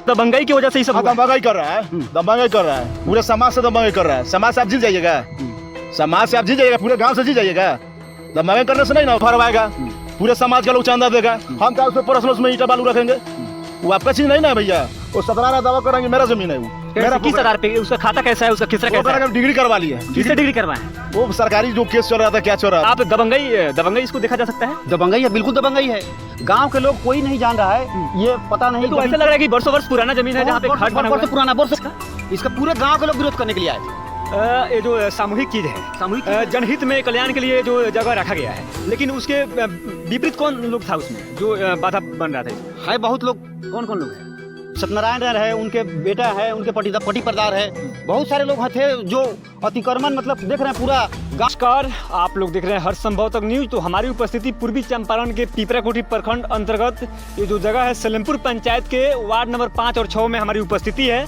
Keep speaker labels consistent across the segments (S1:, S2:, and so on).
S1: दबंगई की वजह से ही सब हुआ।
S2: दबंगई कर रहा है, दबंगई कर रहा है, पूरे समाज से दबंगई कर रहा है। समाज से आप जीत जाइएगा, समाज से आप जीत जाइएगा, पूरे गांव से जीत जाइएगा। दबंगई करने से नहीं ना भरवाएगा, पूरे समाज का लोग चंदा देगा। हम क्या उसमें परसनल में ईटा बालू रखेंगे? वो आपका चीज नहीं ना भैया। वो 17 दावा करेंगे मेरा जमीन है, वो
S1: मेरा किस आधार पे? उसका खाता कैसा है, उसका किसरा कैसा है?
S2: डिग्री करवा ली है।
S1: किससे डिग्री करवाए?
S2: वो सरकारी जो केस चल रहा था, क्या चल रहा था।
S1: आप दबंगई इसको देखा जा सकता है?
S3: दबंगई है, बिल्कुल दबंगई है। गांव के लोग कोई नहीं जान रहा है, ये पता नहीं।
S1: तो ऐसा लग रहा है कि बरसों वर्ष पुराना जमीन है जहाँ पे घाट बना हुआ है।
S3: पुराना वर्ष इसका पूरे गांव के लोग विरोध करने के लिए आए थे।
S1: ये जो सामूहिक चीज है, सामूहिक जनहित में कल्याण के लिए जो जगह रखा गया है, लेकिन उसके विपरीत कौन लोग था उसमें जो बाधा बन रहा था?
S3: है बहुत लोग।
S1: कौन कौन लोग हैं?
S3: सत्यनारायण है, उनके बेटा है, उनके पटी परदार है, बहुत सारे लोग थे जो अतिक्रमण मतलब देख रहे हैं पूरा।
S1: नमस्कार, आप लोग देख रहे हैं हर संभव तक न्यूज। तो हमारी उपस्थिति पूर्वी चंपारण के पिपराकोठी प्रखंड अंतर्गत ये जो जगह है सलेमपुर पंचायत के वार्ड नंबर 5 और 6 में हमारी उपस्थिति है।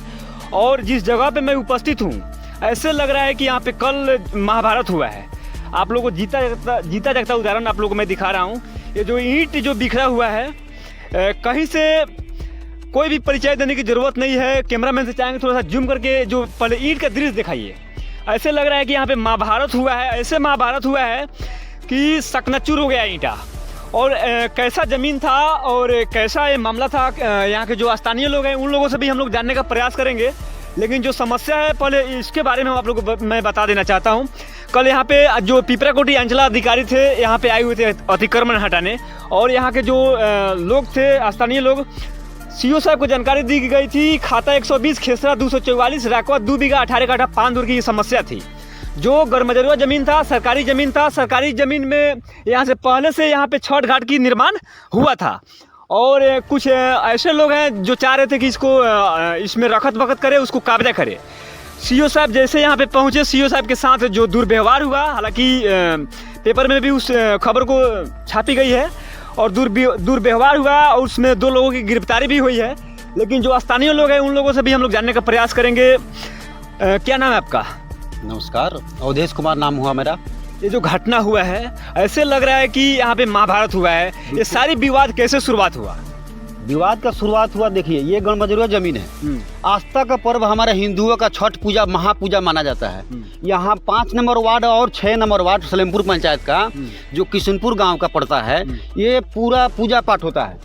S1: और जिस जगह पे मैं उपस्थित हूँ, ऐसे लग रहा है कि यहाँ पे कल महाभारत हुआ है। आप लोगों को जीता जागता उदाहरण आप लोगों को मैं दिखा रहा हूँ। ये जो ईंट जो बिखरा हुआ है, कहीं से कोई भी परिचय देने की जरूरत नहीं है। कैमरामैन से चाहेंगे थोड़ा सा जूम करके जो पहले ईंट का दृश्य दिखाइए। ऐसे लग रहा है कि यहाँ पे महाभारत हुआ है। ऐसे महाभारत हुआ है कि सकनचूर हो गया ईंटा। और कैसा ज़मीन था और कैसा ये मामला था, यहाँ के जो स्थानीय लोग हैं उन लोगों से भी हम लोग जानने का प्रयास करेंगे। लेकिन जो समस्या है पहले इसके बारे में आप लोगों को मैं बता देना चाहता हूँ। कल यहाँ पे जो पिपराकोठी अंचलाधिकारी थे यहाँ पे आए हुए थे अतिक्रमण हटाने, और यहाँ के जो लोग थे स्थानीय लोग, सीओ साहब को जानकारी दी गई थी। खाता 120, खेसरा 244, राकवा 2 बीघा 18 काठा 5 दूर की ये समस्या थी। जो गरमजरुआ जमीन था, सरकारी जमीन था। सरकारी जमीन में यहाँ से पहले से यहाँ पे छठ घाट की निर्माण हुआ था। और कुछ ऐसे लोग हैं जो चाह रहे थे कि इसको इसमें रखत बखत करे, उसको कब्जा करे। सीओ साहब जैसे यहाँ पे पहुँचे, सीओ साहब के साथ जो दुर्व्यवहार हुआ, हालांकि पेपर में भी उस खबर को छापी गई है, और दुर्व्यवहार हुआ और उसमें 2 लोगों की गिरफ्तारी भी हुई है। लेकिन जो स्थानीय लोग हैं उन लोगों से भी हम लोग जानने का प्रयास करेंगे। क्या नाम है आपका?
S3: नमस्कार, अवधेश कुमार नाम हुआ मेरा।
S1: ये जो घटना हुआ है, ऐसे लग रहा है कि यहाँ पे महाभारत हुआ है। ये सारी विवाद कैसे शुरुआत हुआ?
S3: विवाद का शुरुआत हुआ, देखिए ये गणमजरुआ जमीन है। आस्था का पर्व हमारे हिंदुओं का छठ पूजा महापूजा माना जाता है। यहाँ 5 नंबर वार्ड और 6 नंबर वार्ड सलेमपुर पंचायत का जो किशनपुर गांव का पड़ता है, ये पूरा पूजा पाठ होता है।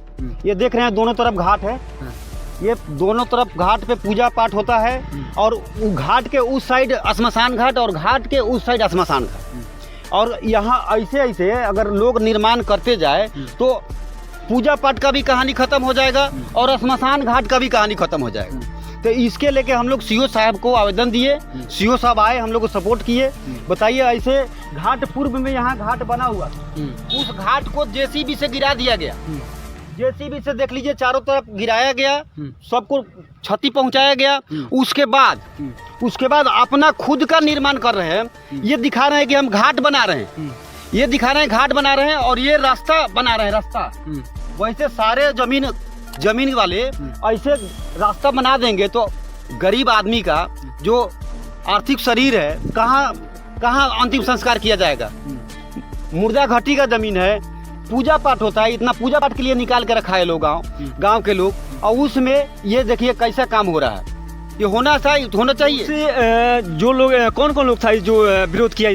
S3: ये देख रहे हैं दोनों तरफ घाट है, ये दोनों तरफ घाट पे पूजा पाठ होता है। और घाट के उस साइड श्मशान घाट और घाट के उस साइड श्मशान घाट। और यहाँ ऐसे अगर लोग निर्माण करते जाए तो पूजा पाठ का भी कहानी खत्म हो जाएगा और श्मशान घाट का भी कहानी खत्म हो जाएगा। तो इसके लेके हम लोग सीओ साहब को आवेदन दिए। सीओ साहब आए, हम लोग को सपोर्ट किए। बताइए, ऐसे घाट पूर्व में यहाँ घाट बना हुआ, उस घाट को जेसीबी से गिरा दिया गया। जेसीबी से देख लीजिए चारों तरफ गिराया गया, सबको क्षति पहुंचाया गया। उसके बाद अपना खुद का निर्माण कर रहे हैं। ये दिखा रहे हैं कि हम घाट बना रहे हैं, ये दिखा रहे हैं घाट बना रहे हैं, और ये रास्ता बना रहे हैं रास्ता। वैसे सारे जमीन वाले ऐसे रास्ता बना देंगे तो गरीब आदमी का जो आर्थिक शरीर है कहाँ अंतिम संस्कार किया जाएगा? मुर्दा घाटी का जमीन है, पूजा पाठ होता है, इतना पूजा पाठ के लिए निकाल के रखा है लोग गांव के लोग, और उसमें ये देखिए कैसा काम हो रहा है। ये होना चाहिए।
S1: जो लोग कौन कौन लोग था जो विरोध किया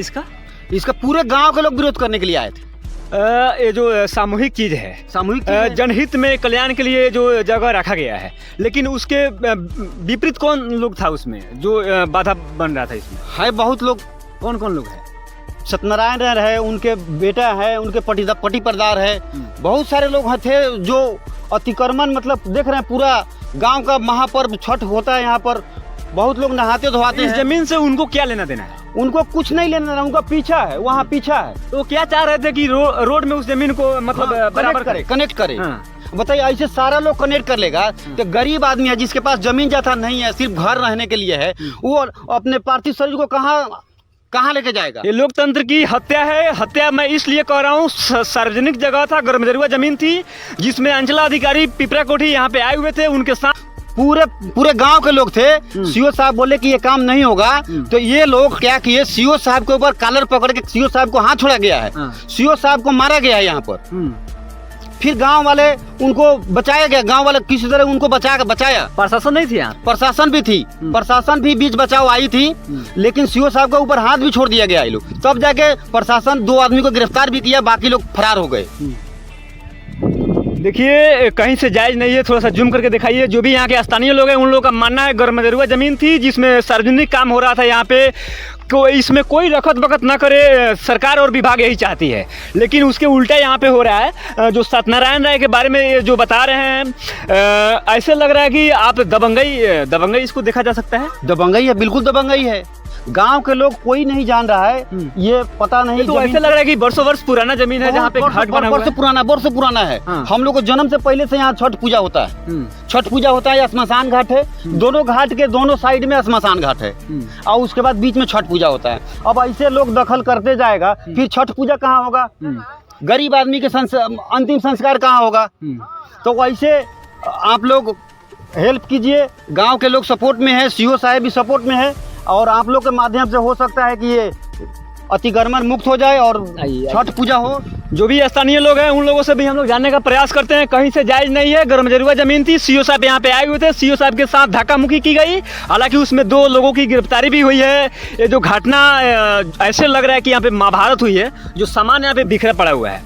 S3: इसका पूरे गांव के लोग विरोध करने के लिए आए थे।
S1: ये जो सामूहिक चीज है, जनहित में कल्याण के लिए जो जगह रखा गया है, लेकिन उसके विपरीत कौन लोग था उसमें जो बाधा बन रहा था इसमें?
S3: है बहुत लोग।
S1: कौन कौन लोग हैं?
S3: सत्यनारायण है, उनके बेटा है, उनके पटी परदार है, बहुत सारे लोग थे जो अतिक्रमण मतलब देख रहे हैं पूरा गांव का महापर्व छठ होता है। यहाँ पर बहुत लोग नहाते धोआते हैं।
S1: जमीन से उनको क्या लेना देना है?
S3: उनको कुछ नहीं लेना देना, उनका पीछा है, वहाँ पीछा है।
S1: तो क्या चाह रहे थे कि रोड में उस जमीन को मतलब बराबर
S3: कनेक्ट करे। बताइए, ऐसे सारा लोग कनेक्ट कर लेगा तो गरीब आदमी है जिसके पास जमीन जाता नहीं है, सिर्फ घर रहने के लिए है, वो अपने पार्थिव शरीर को कहाँ लेके जाएगा?
S1: ये लोकतंत्र की हत्या है। हत्या मैं इसलिए कह रहा हूँ, सार्वजनिक जगह था, गरमजरुआ जमीन थी, जिसमें अंचलाधिकारी पिपराकोठी यहाँ पे आए हुए थे। उनके साथ
S3: पूरे गांव के लोग थे। सीओ साहब बोले कि ये काम नहीं होगा, तो ये लोग क्या किए, सीओ साहब के ऊपर कॉलर पकड़ के सीओ साहब को हाथ छोड़ा गया है, सीओ साहब को मारा गया है यहाँ पर। फिर गांव वाले उनको बचाया गया, गांव वाले किसी तरह उनको बचाया।
S1: प्रशासन नहीं थी यहाँ?
S3: प्रशासन भी थी, प्रशासन भी बीच बचाव आई थी, लेकिन सीओ साहब के ऊपर हाथ भी छोड़ दिया गया ये लोग। तब जाके प्रशासन 2 आदमी को गिरफ्तार भी किया, बाकी लोग फरार हो गए।
S1: देखिए कहीं से जायज़ नहीं है, थोड़ा सा जूम करके दिखाइए। जो भी यहाँ के स्थानीय लोग हैं उन लोगों का मानना है गरमजरुआ ज़मीन थी जिसमें सार्वजनिक काम हो रहा था यहाँ पे, इसमें कोई रखत बखत ना करे, सरकार और विभाग यही चाहती है। लेकिन उसके उल्टा यहाँ पे हो रहा है। जो सत्यनारायण राय के बारे में जो बता रहे हैं, ऐसे लग रहा है कि आप दबंगई इसको देखा जा सकता है।
S3: दबंगई है, बिल्कुल दबंगई है। गांव के लोग कोई नहीं जान रहा है, ये पता नहीं।
S1: तो ऐसे लग रहा है कि बरसों वर्ष पुराना जमीन है जहाँ पे घाट बना हुआ है।
S3: वर्ष पुराना है।
S1: हाँ।
S3: हम लोग को जन्म से पहले से यहाँ छठ पूजा होता है। छठ पूजा होता है, श्मशान घाट है, दोनों घाट के दोनों साइड में श्मशान घाट है, और उसके बाद बीच में छठ पूजा होता है। अब ऐसे लोग दखल करते जाएगा, फिर छठ पूजा कहाँ होगा? गरीब आदमी के अंतिम संस्कार कहाँ होगा? तो वैसे आप लोग हेल्प कीजिए, गांव के लोग सपोर्ट में है, सीओ साहब भी सपोर्ट में है, और आप लोग के माध्यम से हो सकता है कि ये अतिक्रमण मुक्त हो जाए और छठ पूजा हो।
S1: जो भी स्थानीय लोग हैं उन लोगों से भी हम लोग जानने का प्रयास करते हैं। कहीं से जायज़ नहीं है, गरमजरुआ ज़मीन थी। सीओ साहब यहाँ पे आए हुए थे, सीओ साहब के साथ धक्का मुक्की की गई, हालांकि उसमें 2 लोगों की गिरफ्तारी भी हुई है। ये जो घटना ऐसे लग रहा है कि यहाँ पे महाभारत हुई है, जो सामान यहाँ पे बिखरा पड़ा हुआ है।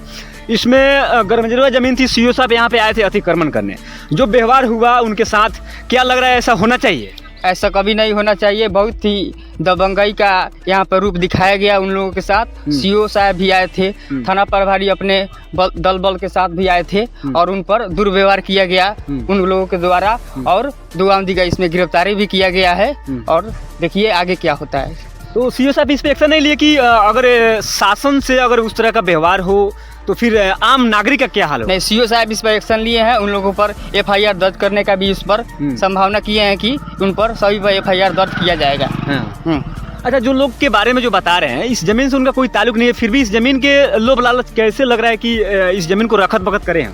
S1: इसमें गरमजरुआ ज़मीन थी, सीओ साहब यहाँ पे आए थे अतिक्रमण करने। जो व्यवहार हुआ उनके साथ, क्या लग रहा है ऐसा होना चाहिए?
S4: ऐसा कभी नहीं होना चाहिए। बहुत ही दबंगई का यहाँ पर रूप दिखाया गया उन लोगों के साथ। सीओ साहब भी आए थे, थाना प्रभारी अपने दल बल के साथ भी आए थे, और उन पर दुर्व्यवहार किया गया उन लोगों के द्वारा, और 2 आदमी का इसमें गिरफ्तारी भी किया गया है। और देखिए आगे क्या होता है।
S1: तो सीओ साहब इस पे एक्शन नहीं लिए कि अगर शासन से अगर उस तरह का व्यवहार हो तो फिर आम नागरिक का क्या हाल हो?
S4: नहीं, सीओ साहब इस पर एक्शन लिए हैं, उन लोगों पर FIR दर्ज करने का भी इस पर संभावना किए हैं कि उन पर सभी पर FIR दर्ज किया जाएगा।
S1: अच्छा, जो लोग के बारे में जो बता रहे हैं, इस जमीन से उनका कोई ताल्लुक नहीं है, फिर भी इस जमीन के लोभ लालच कैसे लग रहा है कि इस जमीन को रखत बखत करें हम?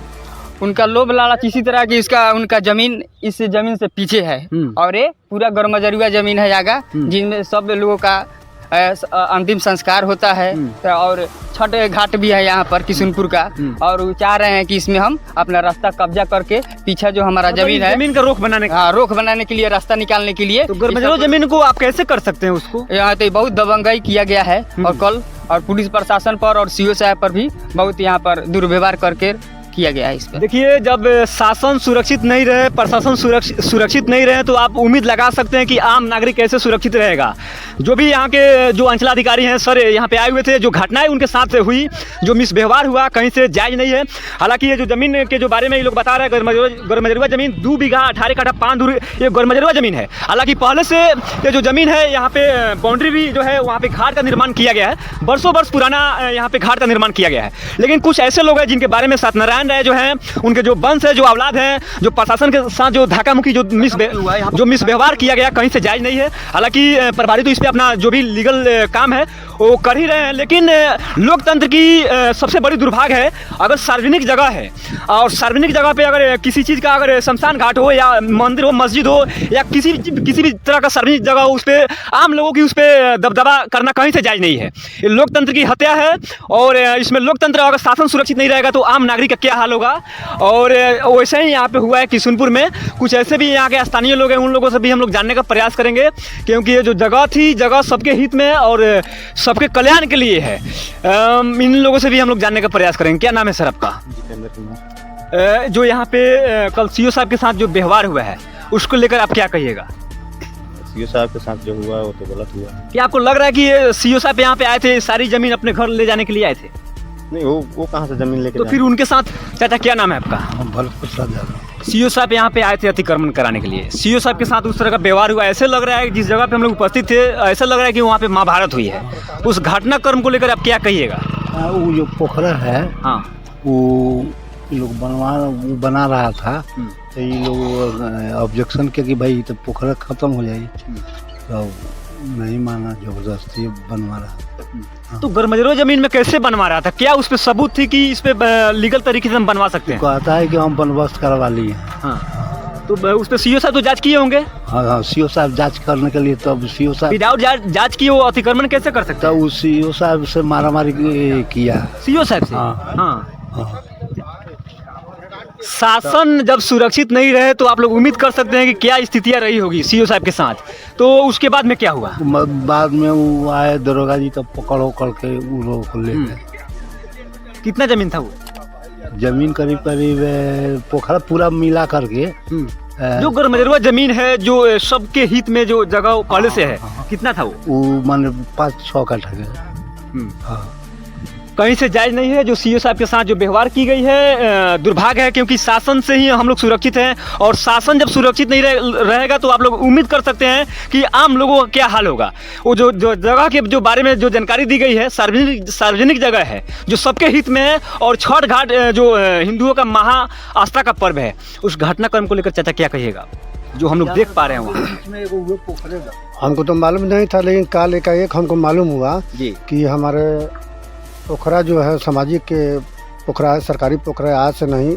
S4: उनका लोभ लालच इसी तरह की, उनका जमीन इस जमीन से पीछे है, और ये पूरा गरमजरुआ जमीन है जागा, जिनमें सब लोगों का अंतिम संस्कार होता है, और छठ घाट भी है यहाँ पर किशनपुर का, और वो चाह रहे हैं कि इसमें हम अपना रास्ता कब्जा करके पीछे जो हमारा जमीन है,
S1: जमीन का रुख बनाने
S4: रुख बनाने के लिए, रास्ता निकालने के लिए।
S1: तो गरमजरुआ जमीन को आप कैसे कर सकते हैं उसको?
S4: यहाँ तो बहुत दबंगई किया गया है, और पुलिस प्रशासन पर और सीओ साहब पर भी बहुत यहाँ पर दुर्व्यवहार करके किया गया है इस पर।
S1: देखिए, जब शासन सुरक्षित नहीं रहे, प्रशासन सुरक्षित नहीं रहे, तो आप उम्मीद लगा सकते हैं कि आम नागरिक कैसे सुरक्षित रहेगा। जो भी यहाँ के जो अंचलाधिकारी हैं सर यहाँ पे आए हुए थे, जो घटनाएं उनके साथ हुई, जो मिसव्यवहार हुआ, कहीं से जायज़ नहीं है। हालांकि ये जो जमीन के जो बारे में ये लोग बता रहे हैं, गरमजरुआ जमीन 2 बीघा 18 कट्ठा 5 दूर ये गरमजरुआ जमीन है। हालांकि पहले से ये जो जमीन है यहाँ पे बाउंड्री भी जो है वहाँ पे घाट का निर्माण किया गया है, वर्षों वर्ष पुराना यहाँ पे घाट का निर्माण किया गया है। लेकिन कुछ ऐसे लोग हैं जिनके बारे में सत्यनारायण राय जो हैं, उनके जो वंश है, जो औलाद हैं, जो प्रशासन के साथ जो धक्का मुक्की, जो मिसव्यवहार किया गया, कहीं से जायज़ नहीं है। हालांकि प्रभारी तो इस पर अपना जो भी लीगल काम है वो कर ही रहे हैं, लेकिन लोकतंत्र की सबसे बड़ी दुर्भाग्य है, अगर सार्वजनिक जगह है और सार्वजनिक जगह पे अगर किसी चीज़ का, अगर शमशान घाट हो या मंदिर हो, मस्जिद हो, या किसी भी तरह का सार्वजनिक जगह हो, उस पर आम लोगों की उस पर दबदबा करना कहीं से जायज़ नहीं है। ये लोकतंत्र की हत्या है, और इसमें लोकतंत्र अगर शासन सुरक्षित नहीं रहेगा तो आम नागरिक का क्या हाल होगा। और वैसे ही यहाँ पे हुआ है किशनपुर में। कुछ ऐसे भी यहाँ के स्थानीय लोग हैं, उन लोगों से भी हम लोग जानने का प्रयास करेंगे, क्योंकि ये जो जगह थी, जगह सबके हित में और सबके कल्याण के लिए है। इन लोगों से भी हम लोग जानने का प्रयास करेंगे। क्या नाम है सर आपका?
S5: जितेंद्र कुमार।
S1: जो यहाँ पे कल सीओ साहब के साथ जो व्यवहार हुआ है उसको लेकर आप क्या कहिएगा?
S5: सीओ साहब के साथ जो हुआ वो तो गलत हुआ।
S1: क्या आपको लग रहा है कि ये सीओ साहब यहाँ पे आए थे, सारी जमीन अपने घर ले जाने के लिए आए थे?
S5: नहीं, वो कहाँ से जमीन लेके
S1: तो फिर उनके साथ, चाचा क्या नाम है आपका?
S5: भरत प्रसाद यादव।
S1: सीओ साहब यहाँ पे आए थे अतिक्रमण कराने के लिए, सीओ साहब के साथ उस तरह का व्यवहार हुआ। ऐसे लग रहा है जिस जगह पे हम लोग उपस्थित थे, ऐसा लग रहा है कि वहाँ पे महाभारत हुई है। उस घटनाक्रम को लेकर आप क्या कहिएगा?
S6: वो जो पोखरा है,
S1: हाँ,
S6: वो लोग बना रहा था, तो ये लोग ऑब्जेक्शन किया कि भाई तो पोखरा खत्म हो जाएगी, तो नहीं माना, जबरदस्ती बनवा रहा।
S1: तो गरमजरुआ जमीन में कैसे बनवा रहा था? क्या उस पर सबूत थी कि इस पे लीगल तरीके से हम बनवा सकते हैं?
S6: कहता है कि हम बंदोबस्त करवा लिए।
S1: हाँ, तो उस पर सीओ साहब तो जांच किए होंगे?
S6: हाँ, सीओ साहब जांच करने के लिए, तब सीओ साहब
S1: विदाउट जांच किए वो अतिक्रमण कैसे कर सकते हैं?
S6: तब उस सीओ साहब से मारामारी किया,
S1: सीओ साहब से?
S6: हाँ।
S1: हाँ। शासन जब सुरक्षित नहीं रहे तो आप लोग उम्मीद कर सकते हैं कि क्या स्थितियां रही होगी सीओ साहब के साथ। तो उसके बाद में क्या हुआ?
S6: बाद में वो आए दरोगा जी, तब पकड़ के वो लोग को ले गए।
S1: कितना जमीन था वो?
S6: जमीन करीब करीब पोखरा पूरा मिला करके
S1: जो गरमजरुआ जमीन है जो सबके हित में जो जगह पहले से है, कितना था वो?
S6: माने 5-6 कट्ठा के। हाँ,
S1: कहीं से जायज नहीं है जो सीओ साहब के साथ जो व्यवहार की गई है। दुर्भाग्य है क्योंकि शासन से ही हम लोग सुरक्षित हैं, और शासन जब सुरक्षित नहीं रहेगा तो आप लोग उम्मीद कर सकते हैं कि आम लोगों का क्या हाल होगा। वो जो जगह के जो बारे में जो जानकारी दी गई है, सार्वजनिक जगह है जो सबके हित में है, और छठ घाट जो हिंदुओं का महा आस्था का पर्व है, उस घटनाक्रम को लेकर चाचा क्या कहिएगा जो हम लोग देख पा रहे हैं वहाँ?
S7: हमको तो मालूम नहीं था, लेकिन कल एकाएक हमको मालूम हुआ कि हमारे पोखरा जो है सामाजिक के पोखरा है, सरकारी पोखरा है। आज से नहीं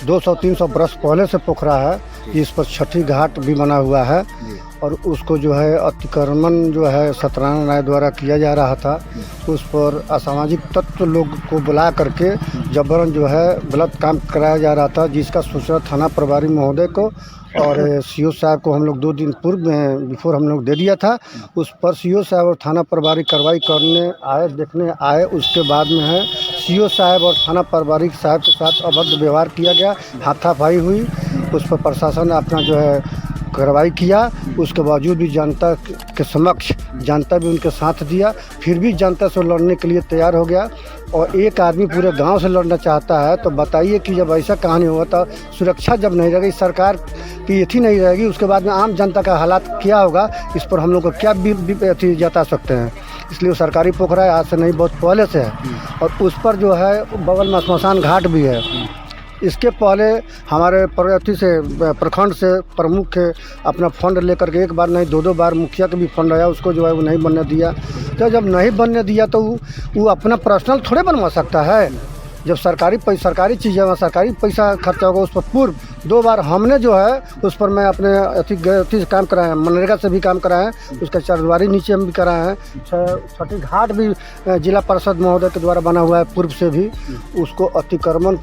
S7: 200-300 बरस पहले से पोखरा है, इस पर छठी घाट भी बना हुआ है, और उसको जो है अतिक्रमण जो है सत्यनारायण राय द्वारा किया जा रहा था। उस पर असामाजिक तत्व लोग को बुला करके जबरन जो है गलत काम कराया जा रहा था, जिसका सूचना थाना प्रभारी महोदय को और सीओ साहब को हम लोग 2 दिन पूर्व में बिफोर हम लोग दे दिया था। उस पर सीओ साहब और थाना प्रभारी कार्रवाई करने आए, देखने आए। उसके बाद में है सीओ साहब और थाना प्रभारी साहब के साथ अभद्र व्यवहार किया गया, हाथापाई हुई। उस पर प्रशासन ने अपना जो है कार्रवाई किया। उसके बावजूद भी जनता के समक्ष जनता भी उनके साथ दिया, फिर भी जनता से लड़ने के लिए तैयार हो गया। और एक आदमी पूरे गांव से लड़ना चाहता है, तो बताइए कि जब ऐसा कहानी हुआ तो सुरक्षा जब नहीं रहेगी, सरकार की अथी नहीं रहेगी, उसके बाद में आम जनता का हालात क्या होगा, इस पर हम लोग को क्या अथी जता सकते हैं। इसलिए सरकारी पोखरा है, आज से नहीं बहुत पहले से है, और उस पर जो है बगल में श्मशान घाट भी है। इसके पहले हमारे अथी से प्रखंड से प्रमुख के अपना फंड लेकर के 1 बार नहीं 2-2 बार मुखिया का भी फंड आया, उसको जो है वो नहीं बनने दिया। तो जब नहीं बनने दिया तो वो अपना पर्सनल थोड़े बनवा सकता है। जब सरकारी चीज़ है, सरकारी पैसा खर्चा होगा, उस पर पूर्व 2 बार हमने जो है उस पर मैं अपने अथी से काम कराए हैं, मनरेगा से भी काम कराए हैं, उसका चारदीवारी नीचे हम भी कराए हैं। छठी घाट भी जिला परिषद महोदय के द्वारा बना हुआ है, पूर्व से भी उसको अतिक्रमण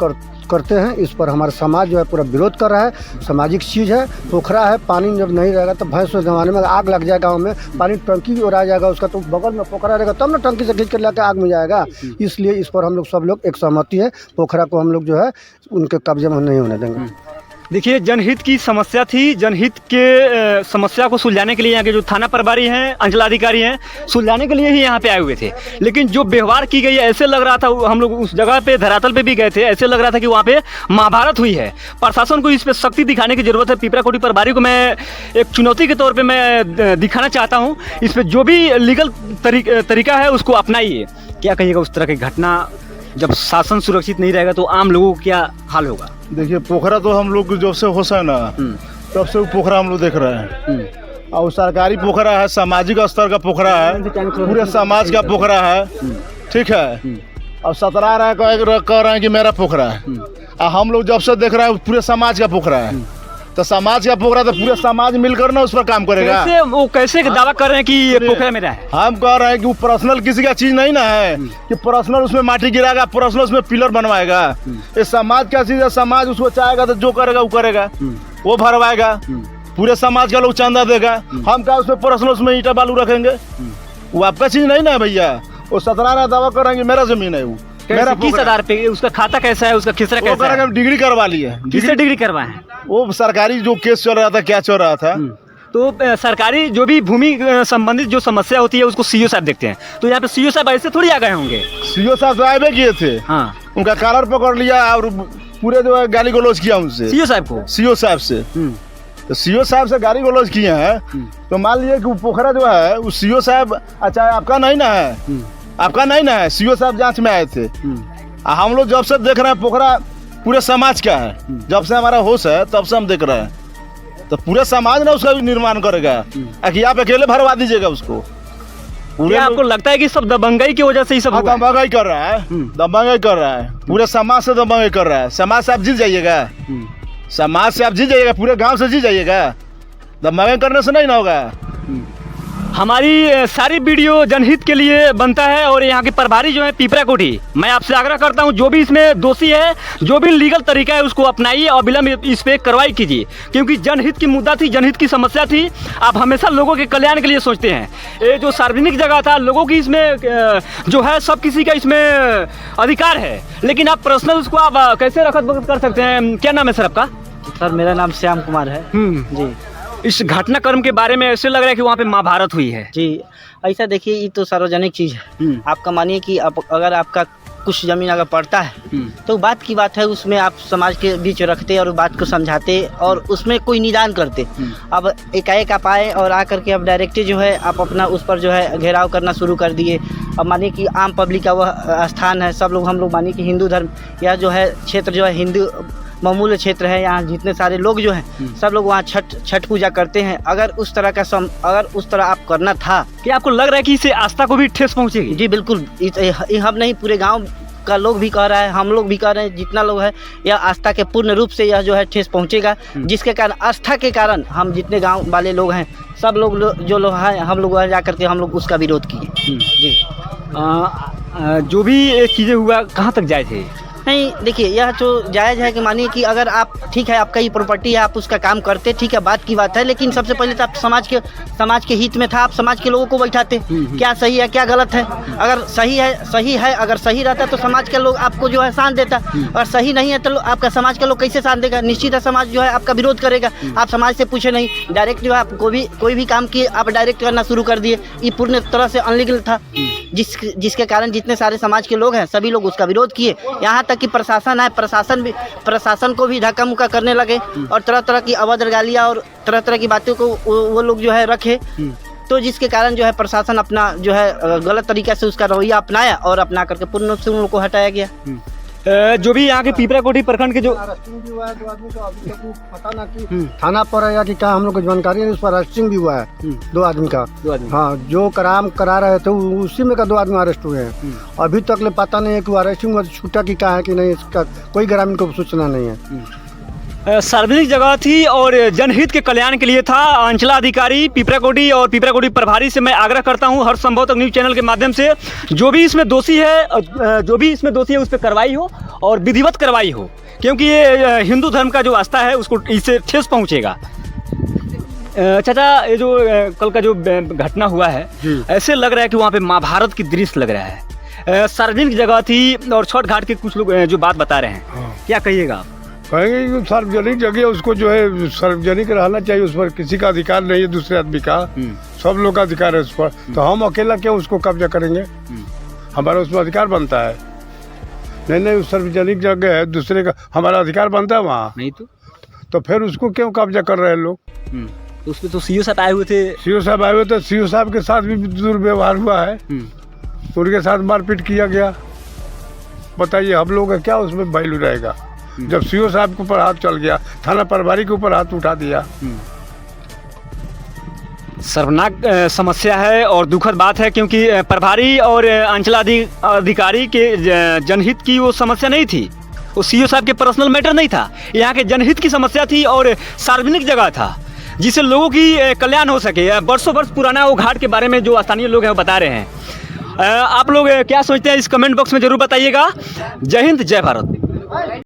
S7: करते हैं। इस पर हमारा समाज जो है पूरा विरोध कर रहा है। सामाजिक चीज़ है, पोखरा है, पानी जब नहीं रहेगा तो भैंस ज़माने में आग लग जाएगा, गाँव में पानी टंकी भी उड़ा जाएगा उसका, तो बगल में पोखरा रहेगा तब ना टंकी से खींच कर लाके आग में जाएगा। इसलिए इस पर हम लोग सब लोग एक सहमति है, पोखरा को हम लोग जो है उनके कब्जे में नहीं होने देंगे।
S1: देखिए, जनहित की समस्या थी। जनहित के समस्या को सुलझाने के लिए यहाँ के जो थाना प्रभारी हैं, अंचलाधिकारी हैं, सुलझाने के लिए ही यहाँ पे आए हुए थे। लेकिन जो व्यवहार की गई है, ऐसे लग रहा था, हम लोग उस जगह पे धरातल पे भी गए थे, ऐसे लग रहा था कि वहाँ पे महाभारत हुई है। प्रशासन को इस पर सख्ती दिखाने की ज़रूरत है। पिपराकोटी प्रभारी को मैं एक चुनौती के तौर पर मैं दिखाना चाहता हूँ, इस पर जो भी लीगल तरीका है उसको अपनाइए। क्या कहिएगा उस तरह की घटना जब शासन सुरक्षित नहीं रहेगा तो आम लोगों को क्या हाल होगा?
S2: देखिए, पोखरा तो हम लोग जब से होश है ना, तब से वो पोखरा हम लोग देख रहे हैं। और सरकारी पोखरा है, सामाजिक स्तर का पोखरा है, पूरे समाज का पोखरा है, ठीक है। और 17 राय कह रहे हैं कि मेरा पोखरा है, और हम लोग जब से देख रहे हैं पूरे समाज का पोखरा है। तो समाज का पोखरा तो पूरे समाज मिलकर ना उस पर काम करेगा।
S1: कैसे दावा कर रहे हैं कि ये पोखरा मेरा है?
S2: हम कह रहे हैं कि वो पर्सनल किसी का चीज नहीं ना है कि पर्सनल उसमें माटी गिराएगा, पर्सनल उसमें पिलर बनवाएगा। ये समाज का चीज है, समाज उसको चाहेगा तो जो करेगा वो करेगा, वो भरवाएगा, पूरे समाज का लोग चंदा देगा। हम क्या उसमें पर्सनल उसमें ईटा बालू रखेंगे? वो आपका चीज नहीं ना भैया। वो 17 दावा कर रहे हैं कि मेरा जमीन है, वो मेरा
S1: किस आधार पे? उसका खाता कैसा है, उसका खिसरा कैसा है?
S2: डिग्री करवा ली है।
S1: किससे डिग्री करवाए हैं?
S2: वो सरकारी जो केस चल रहा था, क्या चल रहा था,
S1: तो सरकारी जो भी भूमि संबंधित जो समस्या होती है उसको सीओ साहब देखते हैं। तो यहाँ पे सीओ साहब ऐसे थोड़ी आ गए होंगे।
S2: सीओ साहब तो आए किए थे,
S1: हाँ,
S2: उनका कॉलर पकड़ लिया और पूरे जो है गाली गलौज किया उनसे,
S1: सीओ साहब को,
S2: सीओ साहब से। तो सीओ साहब से गाली गलौज किए हैं। तो मान लीजिए कि पोखरा जो है वो सीओ साहब, अच्छा आपका नहीं ना है, आपका नहीं ना है, सीओ साहब जांच में आए थे। हम लोग जब से देख रहे हैं पोखरा पूरे समाज का है, जब से हमारा होश है तब से हम देख रहे हैं। तो पूरे समाज ने उसका भी निर्माण करेगा, कि आप अकेले भरवा दीजिएगा उसको।
S1: पूरे आपको लगता है कि सब दबंगई की वजह से ही सब
S2: दबंगई कर रहा है, दबंगई कर रहा है, पूरे समाज से दबंगई कर रहा है। समाज से आप जीत जाइएगा, समाज से आप जीत जाइएगा, पूरे गांव से जीत जाइएगा, दबंगई करने से नहीं ना होगा।
S1: हमारी सारी वीडियो जनहित के लिए बनता है और यहाँ के प्रभारी जो है पीपरा कोठी, मैं आपसे आग्रह करता हूँ जो भी इसमें दोषी है, जो भी लीगल तरीका है उसको अपनाइए और विलम्ब इस पर कार्रवाई कीजिए, क्योंकि जनहित की मुद्दा थी, जनहित की समस्या थी। आप हमेशा लोगों के कल्याण के लिए सोचते हैं। ये जो सार्वजनिक जगह था, लोगों की इसमें जो है सब किसी का इसमें अधिकार है, लेकिन आप पर्सनल उसको आप कैसे रखत कर सकते हैं। क्या नाम है सर आपका?
S8: सर मेरा नाम श्याम कुमार है जी।
S1: इस घटनाक्रम के बारे में ऐसे लग रहा है कि वहाँ पे महाभारत हुई है
S8: जी। ऐसा देखिए, ये तो सार्वजनिक चीज़ है। आपका मानिए कि अगर आपका कुछ ज़मीन अगर पड़ता है तो बात की बात है, उसमें आप समाज के बीच रखते और बात को समझाते और उसमें कोई निदान करते। अब एकाएक आप आए और आकर के अब डायरेक्ट जो है आप अपना उस पर जो है घेराव करना शुरू कर दिए। अब मानिए कि आम पब्लिक का वह स्थान है, सब लोग हम लोग मानिए कि हिंदू धर्म यह जो है क्षेत्र जो है हिंदू मामूल क्षेत्र है, यहाँ जितने सारे लोग जो हैं सब लोग वहाँ छठ पूजा करते हैं। अगर उस तरह का अगर उस तरह आप करना था,
S1: क्या आपको लग रहा है कि इससे आस्था को भी ठेस पहुँचेगी?
S8: जी बिल्कुल, हम नहीं पूरे गांव का लोग भी कह रहा है, हम लोग भी कह रहे हैं, जितना लोग है यह आस्था के पूर्ण रूप से यह जो है ठेस पहुँचेगा, जिसके कारण आस्था के कारण हम जितने गाँव वाले लोग हैं सब लोग जो लोग हैं हम लोग वहाँ जा करके हम लोग उसका विरोध किए जी।
S1: जो भी चीज़ें हुआ कहाँ तक जाए थे?
S8: नहीं देखिए, यह जो जायज़ है कि मानिए कि अगर आप ठीक है आपका ये प्रॉपर्टी है, आप उसका काम करते, ठीक है बात की बात है, लेकिन सबसे पहले तो आप समाज के हित में था, आप समाज के लोगों को बैठाते क्या सही है क्या गलत है। अगर सही है अगर सही रहता तो समाज के लोग आपको जो है साथ देता, और सही नहीं है तो आपका समाज के लोग कैसे साथ देगा? निश्चित है समाज जो है आपका विरोध करेगा। आप समाज से पूछे नहीं, डायरेक्ट जो है आप कोई भी काम किए आप डायरेक्ट करना शुरू कर दिए। ये पूर्ण तरह से अनलीगल था, जिसके कारण जितने सारे समाज के लोग हैं सभी लोग उसका विरोध किए। यहाँ तक कि प्रशासन है, प्रशासन को भी धक्का मुक्का करने लगे और तरह तरह की अभद्र गालियाँ और तरह तरह की बातों को वो लोग जो है रखे, तो जिसके कारण जो है प्रशासन अपना जो है गलत तरीके से उसका रवैया अपनाया और अपना करके पूर्ण रूप से उन लोगों को हटाया गया।
S1: जो भी यहाँ के पीपरा कोठी प्रखंड के जो
S7: अरेस्टिंग भी हुआ है 2 आदमी को, अभी तक पता ना कि थाना पर है या कि क्या, हम लोग को जानकारी नहीं। उस पर अरेस्टिंग भी हुआ है 2 आदमी का। हाँ, जो काम करा रहे थे उसी में का 2 आदमी अरेस्ट हुए हैं। अभी तक ले पता नहीं है कि वो अरेस्टिंग हुआ छूटा कि क्या है कि नहीं, इसका कोई ग्रामीण को सूचना नहीं है।
S1: सार्वजनिक जगह थी और जनहित के कल्याण के लिए था। अंचलाधिकारी पीपरा कोठी और पीपरा कोठी प्रभारी से मैं आग्रह करता हूं हर संभव तक न्यूज़ चैनल के माध्यम से जो भी इसमें दोषी है उस पर कार्रवाई हो और विधिवत कार्रवाई हो, क्योंकि ये हिंदू धर्म का जो आस्था है उसको इससे ठेस पहुंचेगा। चाचा, ये जो कल का जो घटना हुआ है, ऐसे लग रहा है कि वहाँ पे महाभारत की दृश्य लग रहा है। सार्वजनिक जगह थी और छठ घाट के कुछ लोग जो बात बता रहे हैं, क्या कहिएगा आप?
S6: कहेंगे कि सार्वजनिक जगह उसको जो है सार्वजनिक रहना चाहिए, उस पर किसी का अधिकार नहीं है दूसरे आदमी का, सब लोग का अधिकार है उस पर। तो हम अकेला क्यों उसको कब्जा करेंगे? हमारा उसमें अधिकार बनता है। नहीं, सार्वजनिक जगह है, दूसरे का हमारा अधिकार बनता है वहाँ
S1: नहीं
S6: तो फिर उसको क्यों कब्जा कर रहे हैं लोग?
S1: उसमें तो सीओ साहब आए हुए थे।
S6: सीओ साहब के साथ भी दुर्व्यवहार हुआ है, उनके साथ मारपीट किया गया। बताइए हम लोग का क्या उसमें वैल्यू रहेगा? जब सीओ साहब के ऊपर हाथ चल गया, थाना प्रभारी के ऊपर हाथ उठा दिया।
S1: शर्मनाक समस्या है और दुखद बात है, क्योंकि प्रभारी और अंचलाधिकारी के जनहित की वो समस्या नहीं थी, वो सीओ साहब के पर्सनल मैटर नहीं था, यहाँ के जनहित की समस्या थी और सार्वजनिक जगह था जिससे लोगों की कल्याण हो सके। वर्षों वर्ष पुराना वो घाट के बारे में जो स्थानीय लोग हैं वो बता रहे हैं। आप लोग क्या सोचते हैं इस कमेंट बॉक्स में जरूर बताइएगा। जय हिंद, जय भारत।